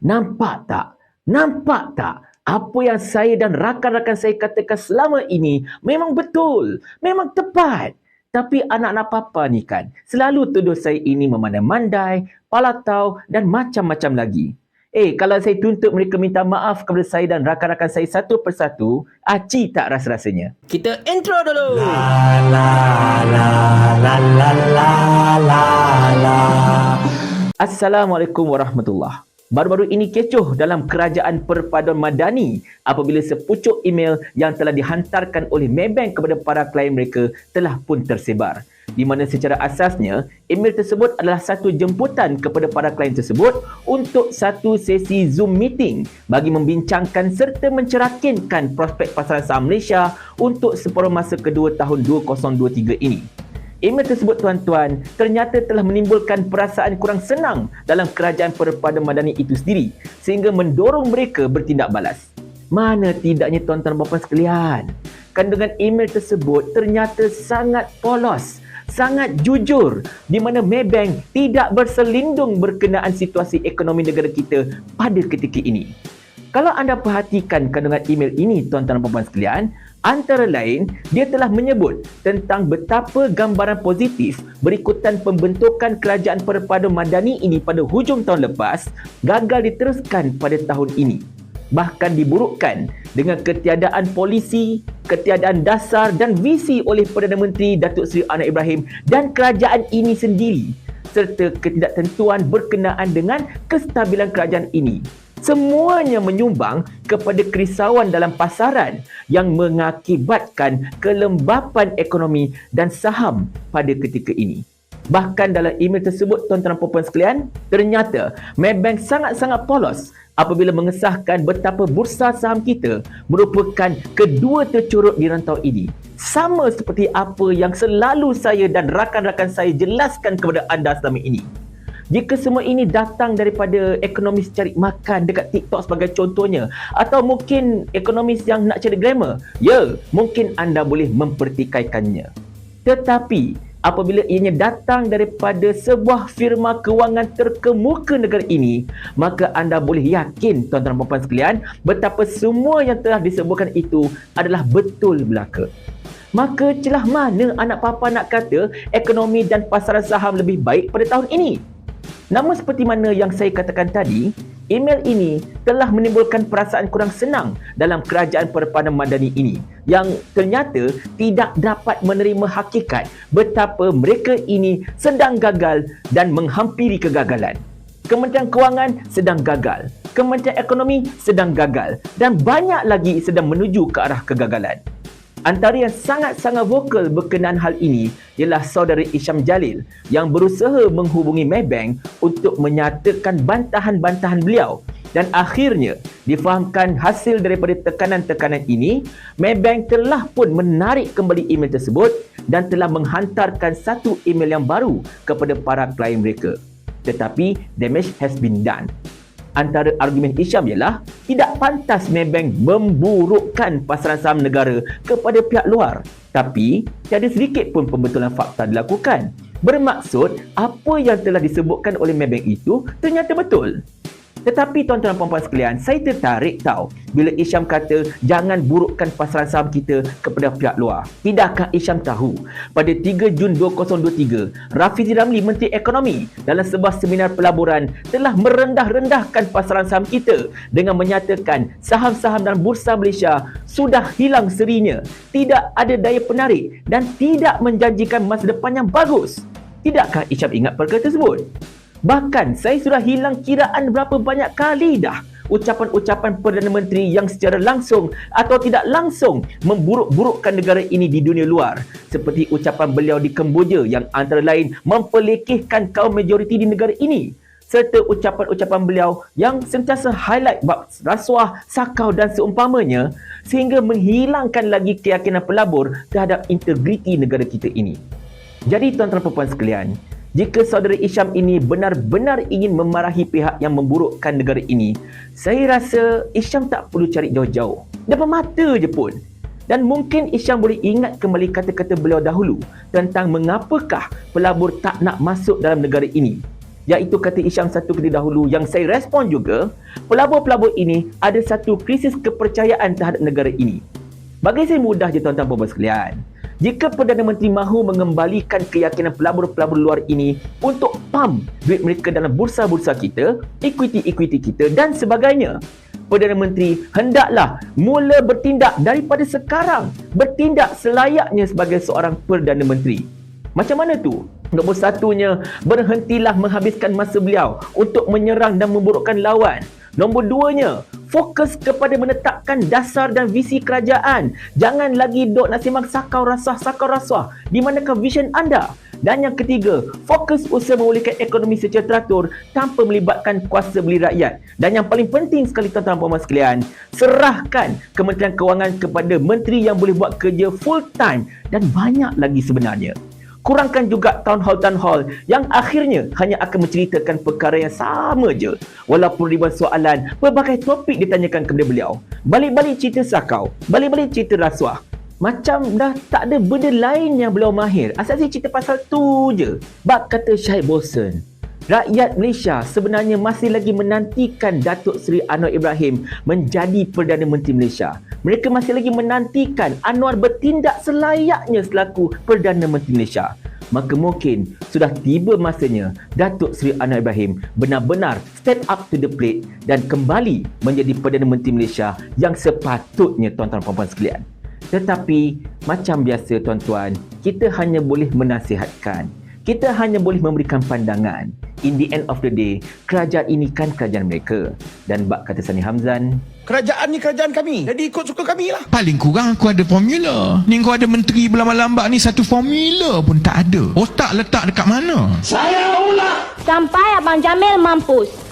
Nampak tak? Nampak tak? Apa yang saya dan rakan-rakan saya katakan selama ini memang betul, memang tepat. Tapi anak-anak papa ni kan selalu tuduh saya ini memandai-mandai, palatau dan macam-macam lagi. Kalau saya tuntut mereka minta maaf kepada saya dan rakan-rakan saya satu persatu, aci tak rasa-rasanya. Kita intro dulu. La la la la la la la la. Assalamualaikum warahmatullahi. Baru-baru ini kecoh dalam Kerajaan Perpaduan Madani apabila sepucuk email yang telah dihantarkan oleh Maybank kepada para klien mereka telah pun tersebar. Di mana secara asasnya, email tersebut adalah satu jemputan kepada para klien tersebut untuk satu sesi Zoom meeting bagi membincangkan serta mencerakinkan prospek pasaran saham Malaysia untuk separuh masa kedua tahun 2023 ini. Email tersebut tuan-tuan ternyata telah menimbulkan perasaan kurang senang dalam Kerajaan Perpaduan Madani itu sendiri sehingga mendorong mereka bertindak balas. Mana tidaknya tuan-tuan dan puan sekalian, kandungan email tersebut ternyata sangat polos, sangat jujur di mana Maybank tidak berselindung berkenaan situasi ekonomi negara kita pada ketika ini. Kalau anda perhatikan kandungan email ini tuan-tuan dan puan sekalian, antara lain, dia telah menyebut tentang betapa gambaran positif berikutan pembentukan Kerajaan Perpaduan Madani ini pada hujung tahun lepas gagal diteruskan pada tahun ini. Bahkan diburukkan dengan ketiadaan polisi, ketiadaan dasar dan visi oleh Perdana Menteri Datuk Seri Anwar Ibrahim dan kerajaan ini sendiri serta ketidaktentuan berkenaan dengan kestabilan kerajaan ini. Semuanya menyumbang kepada kerisauan dalam pasaran yang mengakibatkan kelembapan ekonomi dan saham pada ketika ini. Bahkan dalam email tersebut, tuan-tuan dan puan sekalian, ternyata Maybank sangat-sangat polos apabila mengesahkan betapa bursa saham kita merupakan kedua tercurut di rantau ini. Sama seperti apa yang selalu saya dan rakan-rakan saya jelaskan kepada anda selama ini. Jika semua ini datang daripada ekonomis cari makan dekat TikTok sebagai contohnya, atau mungkin ekonomis yang nak cari glamour, ya, mungkin anda boleh mempertikaikannya. Tetapi apabila ianya datang daripada sebuah firma kewangan terkemuka negara ini, maka anda boleh yakin tuan-tuan dan puan sekalian betapa semua yang telah disebutkan itu adalah betul belaka. Maka celah mana anak papa nak kata ekonomi dan pasaran saham lebih baik pada tahun ini? Namun seperti mana yang saya katakan tadi, email ini telah menimbulkan perasaan kurang senang dalam Kerajaan Perpaduan Madani ini yang ternyata tidak dapat menerima hakikat betapa mereka ini sedang gagal dan menghampiri kegagalan. Kementerian Kewangan sedang gagal, Kementerian Ekonomi sedang gagal dan banyak lagi sedang menuju ke arah kegagalan. Antara yang sangat-sangat vokal berkenaan hal ini ialah saudara Isham Jalil yang berusaha menghubungi Maybank untuk menyatakan bantahan-bantahan beliau dan akhirnya difahamkan hasil daripada tekanan-tekanan ini, Maybank telah pun menarik kembali email tersebut dan telah menghantarkan satu email yang baru kepada para klien mereka. Tetapi damage has been done. Antara argumen Isham ialah tidak pantas Maybank memburukkan pasaran saham negara kepada pihak luar. Tapi, tiada sedikit pun pembetulan fakta dilakukan. Bermaksud, apa yang telah disebutkan oleh Maybank itu ternyata betul. Tetapi tuan-tuan dan puan-puan sekalian, saya tertarik tahu bila Isham kata jangan burukkan pasaran saham kita kepada pihak luar. Tidakkah Isham tahu pada 3 Jun 2023, Rafizi Ramli Menteri Ekonomi dalam sebuah seminar pelaburan telah merendah-rendahkan pasaran saham kita dengan menyatakan saham-saham dalam Bursa Malaysia sudah hilang serinya, tidak ada daya penarik dan tidak menjanjikan masa depan yang bagus. Tidakkah Isham ingat perkara tersebut? Bahkan saya sudah hilang kiraan berapa banyak kali dah ucapan-ucapan Perdana Menteri yang secara langsung atau tidak langsung memburuk-burukkan negara ini di dunia luar. Seperti ucapan beliau di Kemboja yang antara lain memperlekehkan kaum majoriti di negara ini. Serta ucapan-ucapan beliau yang sentiasa highlight bab rasuah, sakau dan seumpamanya sehingga menghilangkan lagi keyakinan pelabur terhadap integriti negara kita ini. Jadi tuan-tuan dan puan sekalian, jika saudara Isham ini benar-benar ingin memarahi pihak yang memburukkan negara ini, saya rasa Isham tak perlu cari jauh-jauh. Depan mata je pun. Dan mungkin Isham boleh ingat kembali kata-kata beliau dahulu tentang mengapakah pelabur tak nak masuk dalam negara ini. iaitu kata Isyam satu ketika dahulu yang saya respon juga, pelabur-pelabur ini ada satu krisis kepercayaan terhadap negara ini. Bagi saya mudah je tuan-tuan dan puan sekalian. Jika Perdana Menteri mahu mengembalikan keyakinan pelabur-pelabur luar ini untuk pump duit mereka dalam bursa-bursa kita, equity-equity kita dan sebagainya, Perdana Menteri hendaklah mula bertindak daripada sekarang, bertindak selayaknya sebagai seorang Perdana Menteri. Macam mana tu? Nombor satunya, berhentilah menghabiskan masa beliau untuk menyerang dan memburukkan lawan. Nombor duanya, fokus kepada menetapkan dasar dan visi kerajaan. Jangan lagi duk nak sembang sakau rasuah. Di manakah vision anda? Dan yang ketiga, fokus usaha memulihkan ekonomi secara teratur tanpa melibatkan kuasa beli rakyat. Dan yang paling penting sekali tuan-tuan dan puan sekalian, serahkan Kementerian Kewangan kepada menteri yang boleh buat kerja full time dan banyak lagi sebenarnya. Kurangkan juga town hall yang akhirnya hanya akan menceritakan perkara yang sama je. Walaupun ribuan soalan, pelbagai topik ditanyakan kepada beliau. Balik-balik cerita sakau, balik-balik cerita rasuah. Macam dah tak ada benda lain yang beliau mahir. Asal cerita pasal tu je. Bab kata Syed Bosen, rakyat Malaysia sebenarnya masih lagi menantikan Datuk Seri Anwar Ibrahim menjadi Perdana Menteri Malaysia. Mereka masih lagi menantikan Anwar bertindak selayaknya selaku Perdana Menteri Malaysia. Maka mungkin sudah tiba masanya Datuk Seri Anwar Ibrahim benar-benar step up to the plate dan kembali menjadi Perdana Menteri Malaysia yang sepatutnya tuan-tuan dan puan-puan sekalian. Tetapi macam biasa tuan-tuan, kita hanya boleh menasihatkan. Kita hanya boleh memberikan pandangan. In the end of the day, kerajaan ini kan kerajaan mereka. Dan bak kata Sani Hamzan, kerajaan ni kerajaan kami. Jadi ikut suka kami lah. Paling kurang aku ada formula. Ni kau ada menteri berlambat-lambat ni, satu formula pun tak ada. Otak letak dekat mana? Saya ulang. Sampai Abang Jamil mampus.